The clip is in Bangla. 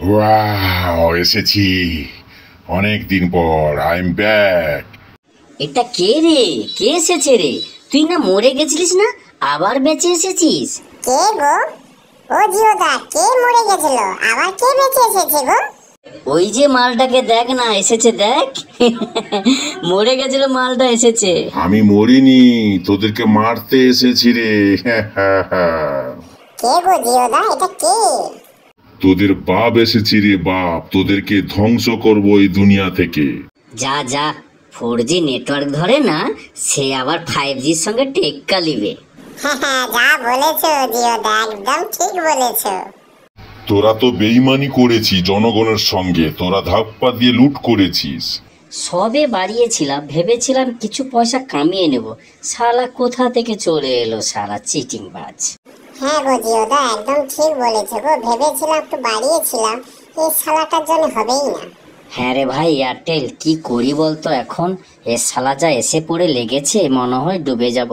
ওয়াও, এসেছি অনেক দিন পর। I am back. এটা কে রে? কে এসেছে রে? তুই না মরে গেছিলিস না, আবার বেঁচে এসেছিস? কে গো? ও জিওদা, কে মরে গেছিল আবার কে বেঁচে এসেছে গো? ওই যে মালটাকে দেখ না, এসেছে দেখ। মরে গেছিল মালটা এসেছে। আমি মরিনি, তোদেরকে মারতে এসেছি রে। কে গো জিওদা, এটা কে? তোদের বাপ এসেছি রে বাপ, তোদেরকে ধ্বংস করবো এই দুনিয়া থেকে। যা যা, 4G নেটওয়ার্ক ধরে না, সে আবার 5Gর সঙ্গে টেক্কা লিবে। যা বলেছো জিওদা, একদম ঠিক বলেছো। তোরা তো বেইমানি করেছিস জনগণের সঙ্গে, তোরা ধাপ্পা দিয়ে লুট করেছিস। সবে বাড়িয়েছিলাম, ভেবেছিলাম কিছু পয়সা কামিয়ে নেব, শালা কোথা থেকে চলে এলো শালা চিটিংবাজ। হ্যাঁ গো জিওদা, একদম ঠিক বলেছো গো, ভেবেছিলাম একটু বাড়িয়েছিলাম, এই শালাটার জন্য হবেই না। হ্যাঁ রে ভাই, এয়ারটেল কি করি বলতো এখন? এ শালা যা এসে পড়ে লেগেছে, মনে হয় ডুবে যাব।